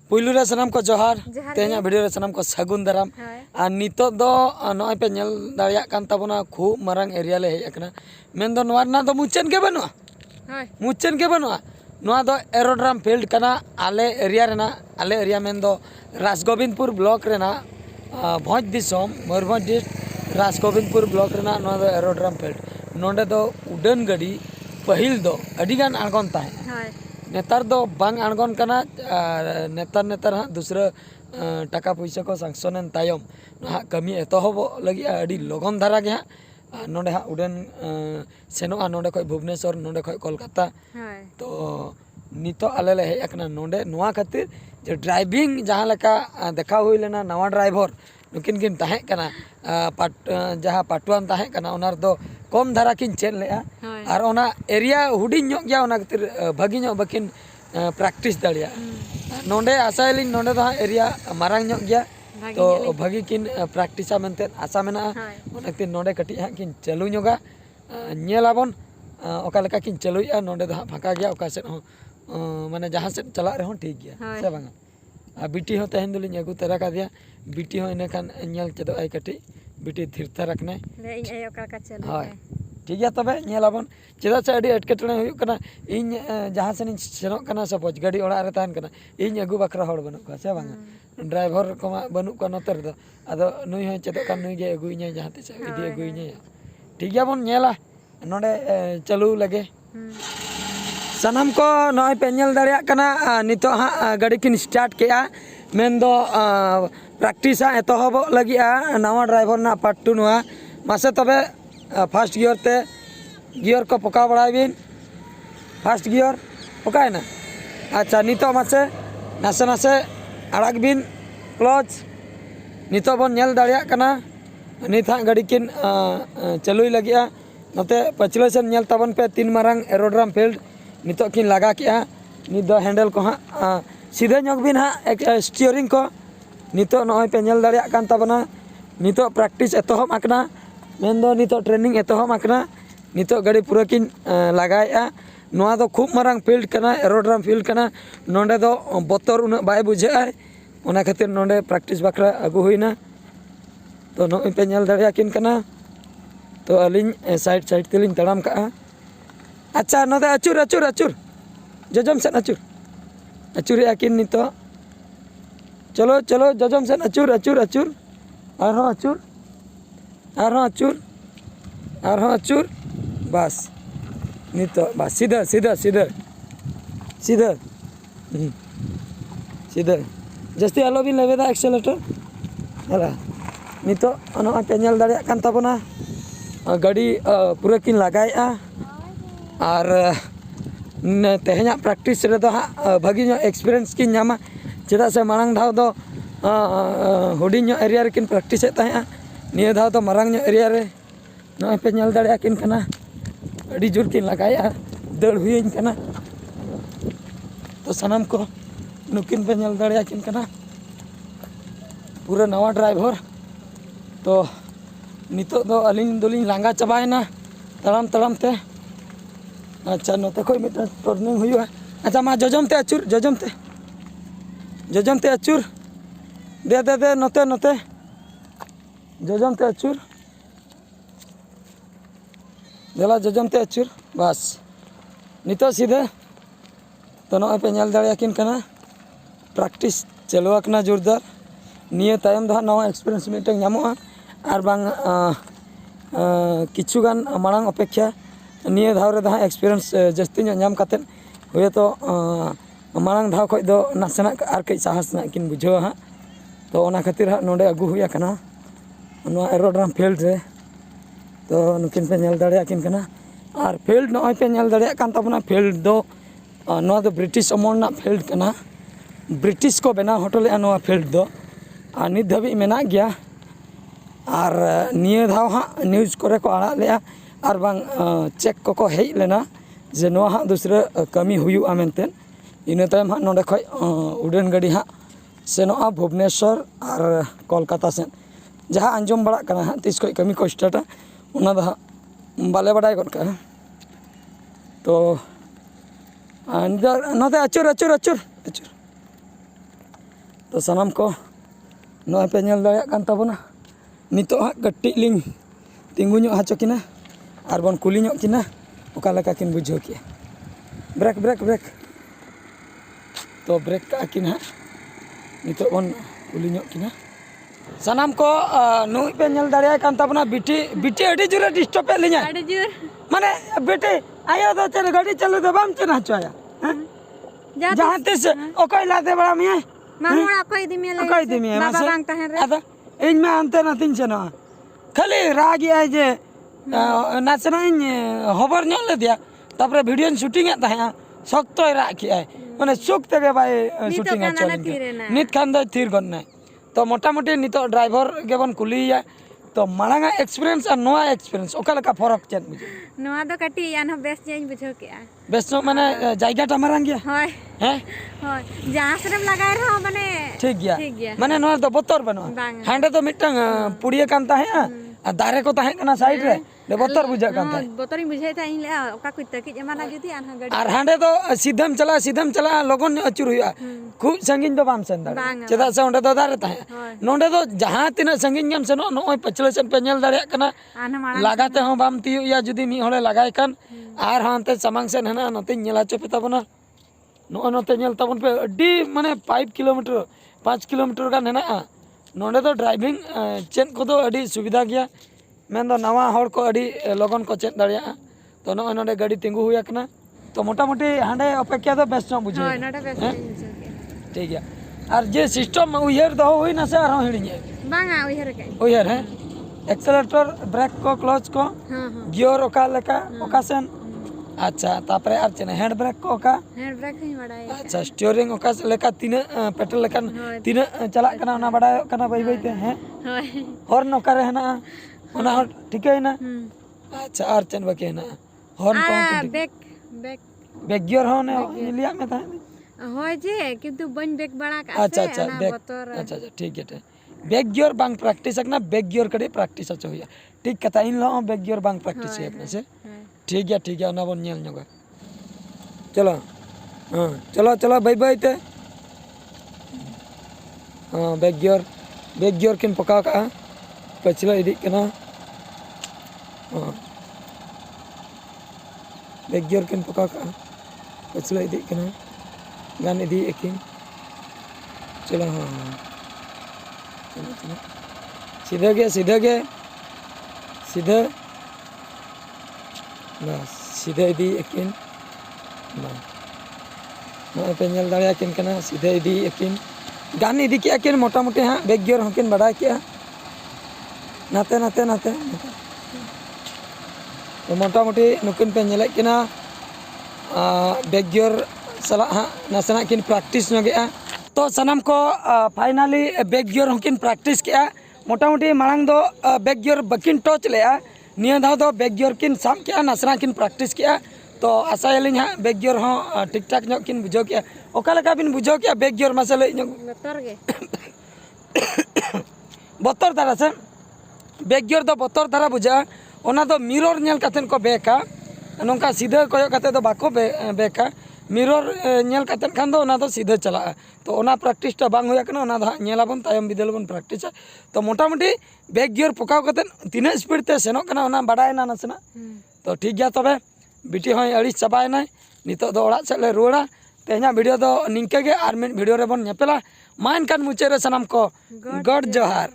पुलू रे सनम को जोहार तेना वीडियो रे सनम को सगुन दाराम और नितो दो नय पे नेल दाड़िया कान ताबोना खूब मारांग एरिया ले हेज अकना मेन दो नोवा ना दो मुचेन के बनुआ मुचेन के बनुआ नोवा दो एरोड्राम फील्ड कना आले एरिया मेन दो राजगोविंदपुर ब्लॉक रेना भोज दिसोम मयूरभंज डिस्ट्रिक्ट राजगोविंदपुर ब्लॉक रेना नोवा दो एरोड्राम फील्ड नोंडे दो उड़ान गाड़ी पहिल दो अडिगान आणगोन ताहे नेतार दो बांग आणगोन कना नेतार हाँ दूसरा टाका पैसा को सांक्शनन तायम हाँ कमी एतहब लगी अड़ी लगन धारा के हाँ नोंडे हाँ उड़ान सेनोआ नोंडे खय भुवनेश्वर नोंडे खय कोलकाता तो नितो आले ले हेज अकना नोंडे नोआ खातिर जे ड्राइविंग जहाँ लेका देखा हुई लेना नवा ड्राइवर नुकिन किन ताहे कना जहाँ पाटुआन ताहे कना ओनार दो कम धारा किन चेन लेआ और ओना एरिया हुडिंग ᱧᱚᱜ गया ओना खातिर भागी ᱧᱚᱜ बकिन प्रैक्टिस दाड़िया नोंडे आसायलिन नोंडे दो एरिया मारांग ᱧᱚᱜ गया तो भागी किन प्रैक्टिसा मेनते आशा मेना ओना खातिर नोंडे कटी हाँ किन चालू ᱧᱚᱜᱟ ñᱮᱞᱟᱵᱚᱱ ओका लेका किन चालुया नोंडे दो फाका गया ओका सेट हो माने जहाँ सेट चला रहे हो ठीक गया से बांगा बीटी हो तहन दुलिन अगू तरा का दिया बीटी हो इने खान ñel चेदो आई कटी बीटी थिरता रखने हाँ ठीक है तबे ñelaबन चेदा से अड़ी एटकेटणे हुयुग कना इन जहाँ से सेनोग कना सपोज गाड़ी ओड़ा रे ताहन कना इन अगू बकरा हड़ बनू का से बांगा ड्राइवर को बनू का नोते रे आदो नुई हो चेदो कान नुई गे अगुइने जहाँ ते इदी अगुइने ठीक है बन ñela नोडे चालू लगे सनम को नय पे ñel दाड़िया कना नितो हाँ गाड़ी किन स्टार्ट केआ मेन दो प्रैक्टिस एतहब लगी नवा ड्राइवर ना पार्ट 2 नुआ मासे तबे फर्स्ट गियर को पका बड़ाबीन फर्स्ट गियर पकाय ना अच्छा नितो मासे नासे नासे आड़ाग बीन क्लच नितो बन ñel दाड़िया कना नित हाँ गाड़ी किन चालुई लगी नोते पछले सेन ñel ताबन पे 3 मारांग एरोड्राम फील्ड नितो किन लगा के नित दो हैंडल को हाँ सीधे ᱧᱚᱜ बीन हाँ एक स्टीयरिंग को नितो नय पे ñel दाड़िया कान ताबना नितो प्रैक्टिस एतहब आकना मेन दो नितो ट्रेनिंग एतहब आकना नितो गाड़ी पूरा किन लगाया नोआ दो खूब मारांग फील्ड कना एरोड्राम फील्ड कना नोंडे दो बतर उना बाय बुझाय ओना खातिर नोंडे प्रैक्टिस बखरा अगु हुईना तो नय पे ñel दाड़िया किन कना तो अलिन साइड साइड तेलिन तड़ाम का अच्छा नोदे अचूर अचूर अचूर जजम सेन अचूर अचूर किन नितो चलो चलो जजम सेन अचूर अचूर अचूर आरो अचूर आरो अचूर आरो अचूर बस नितो बस सीधा सीधा सीधा सीधा सीधा जस्ती आलो बिन लेबेदा एक्सेलेटर हला नितो अनो पे ñel दाड़िया कान ताबोना गाड़ी पूरा किन लगाया और तेहना प्रैक्टिस रे दो हाँ भागी एक्सपीरियंस किन नामा चेदा से मांग धाव दो हुडिंग एरिया रे किन प्रैक्टिस ताहे निया धाव तो मारांग एरिया रे नय पे ñel दाड़िया किन कना अड़ी जोर किन लगाया दड़ हुईन कना तो सनम को नुकिन पे ñel दाड़िया किन कना पूरा नवा ड्राइवर तो नितो दो अलिन दोलिन लांगा चबायना तड़ाम तड़ाम ते अच्छा नोते कोई मिट टर्निंग हुआ अच्छा मा जजम ते अचूर जजम ते अचूर दे दे दे नोते नोते जजम ते अचूर देला जजम ते अचूर बस नितो सीधे तो नय पे ñel दाड़िया किन कना प्रैक्टिस चलुआकना जोरदार निये तायम दो नवा एक्सपीरियंस मिटे ñamoa और बांग किछुगान मांग अपेक्षा निये धाव रे हाँ एक्सपीरियंस जस्ती ñam कातेन हुए तो मांग धाव खय दो नासेना और कई साहस ना किन बुझाव हाँ तो ओना खातिर हाँ नोडे अगु हुई आकना नोआ एरोड्राम फील्ड रे तो नुकिन पे ñel दाड़िया किन कना और फील्ड नय पे ñel दाड़िया कान ताबना फील्ड दो नोआ दो ब्रिटिश अमल ना फील्ड कना ब्रिटिश को बनाव होटो ले नोआ फील्ड दो और नित धाबी मेना गया और निये धाव हाँ न्यूज़ करे को आड़ा ले और बांग चेक को हेज लेना जे नोआ हाँ दूसरा कमी हुआ मेनते इन तायम हाँ नोडे खय उड़ान गाड़ी हाँ सेनोआ भुवनेश्वर और कोलकाता सेन जहाँ आंजम बड़ा कना हाँ तीस खय कमी को स्टार्टा ओना दो हाँ बाले बड़ाय गद का तो नोते अचूर अचूर अचूर अचूर तो सानाम को नॉय पे नेल दाड़िया कान ताबोना नितो हा कट्टी लिंग तिंगु ᱧᱚᱜ हाचो किना आर बन कुली ᱧᱚᱜ किना ओका लका किन बुझो के ब्रेक ब्रेक ब्रेक तो ब्रेक का किन हा नितो बन कुली ᱧᱚᱜ किना सानाम को नुई पे नेल दाड़िया कान ताबोना बिटी बिटी अडी जुरे डिस्टर्ब पे लिया अडी जुर माने बेटे आयो तो चल गाड़ी चलो तो बाम चना चोया जहां तिस ओकय लादे बड़ा मिया मामोड़ा कोई दिमे ले कोई दिमे बाबा बांग तहन रे अदा इन में अंते ना तिन चना खाली रागी आय जे नाचना इन खबर ᱧᱚᱜ ले दिया तापरे वीडियो शूटिंग ए तहा सख्तोय राखी आय माने सुख तेगे भाई शूटिंग आ चल नित खान द थीर गन्ना तो मोटा मोटी नितो ड्राइवर गेबन कुलिया तो मांगा एक्सपीरियंस और नोआ एक्सपीरियंस ओका लका फरक चेन बुझे नोआ दो कटी यान बेस जेन बुझो के बेस माने जायगा टा मारंग गया होय हैं होय जहां से लगाय रहो माने ठीक गया माने नोआ तो बोतर बनो हांडे तो मिटंग पुड़िया कान ता है आ दारे को ता है कना साइड रे ले बोतर बुझा कान ता बोतर बुझाई ता इन ले ओका कुछ तकी जमाना जुदी आन गाड़ी और हांडे तो सीधम चला लगन अचुर हुआ खूब संगिन दो बाम सेन दाड़े चेदा से ओंडे दो दारे ता है नोंडे तो जहां तिना संगिन गम से नोय पछले सेन पे नेल दाड़िया कना लगाते हो बाम तियो या जुदी मी होले लगाय कान आर हांते समांग सेन हना नते नेला चपे ताबना नोते नेल ताबन पे अड्डी माने 5 किलोमीटर 5 किलोमीटर गान हना नोंडे तो ड्राइविंग चेन को तो अड्डी सुविधा गया मेन दो नवा हर को अड्डी लगन को चेन दाड़िया तो नोंडे गाड़ी तिंगु हुया कना तो मोटा मोटी हांडे अपेक्षा तो बेस्ट न बुझे होय नोडे बेस्ट ठीक है और जे सिस्टम उयर दो होई ना से आरो हिडिए बांगा उयर के उयर है एक्सेलेरेटर ब्रेक को क्लच को गियर ओका लेका ओका सेन अच्छा तापरे आर चेन हैंड ब्रेक को ओका हैंड ब्रेक ही बड़ाई अच्छा स्टीयरिंग ओका लेका तीन पेट्रोल लेकन तीन चला कना ना बड़ा कना बई बईते हैं होय हॉर्न ओका रे ना ओना ठीक है ना अच्छा आर चेन बके ना हॉर्न को बैक बैक बैक गियर हो ने लिया में था होय जे किंतु बन बैक बड़ा का अच्छा अच्छा अच्छा ठीक है बैक गियर बांग प्रैक्टिस करना बैक गियर करे प्रैक्टिस अच्छा होया ठीक कथा इन लो बैक गियर बांग प्रैक्टिस है अपने से ठीक है ना बन नेल नगा चलो हां चलो बाय बाय ते हां बैक गियर किन पका का पछला इदी कना हां बैक गियर किन पका का पछला इदी कना गान इदी एकिन चलो हां चलो सीधा गया सीधा बस सीधा इदी एकिन ना पे नेल दाड़िया किन कना सीधा इदी एकिन गान इदी के एकिन मोटा मोटी हां बैक गियर हकिन बड़ा के नाते तो मोटा मोटी नुकिन पे नेल किना बैक गियर सला हां नासना किन प्रैक्टिस नगेआ तो सनम को फाइनली बैक गियर हकिन प्रैक्टिस किया मोटा मोटी मांग दो बैक गियर बकिन टच लेआ निया दाव दो बैक गियर किन साम किया नासना किन प्रैक्टिस किया तो आशायलिन हां बैक गियर हो ठीक ठाक नो किन बुझो किया ओका लका बिन बुझो किया बैक गियर मसले बतर दारा से बैक गियर दो बतर दारा बुझा ओना दो मिरर नेल काथन को बेका नोंका सीधा कोयो काते दो बाको बेका मिरर नेल कातन खान दो ओना दो सीधा चला तो ओना प्रैक्टिस टा बांग होया कना ओना दा नेलाबन तायम बिदल बन प्रैक्टिस तो मोटा मोटी बैक गियर पकाव कातन तीना स्पीड ते सेनो कना ओना बडाय ना नसना तो ठीक गया तबे बिटी होय अड़ी चबाय ना नितो दो ओड़ा से ले रुड़ा तेना वीडियो दो निंके गे आर मिन वीडियो रे बन नेपेला मान कान मुचे रे सनम को गड जोहार।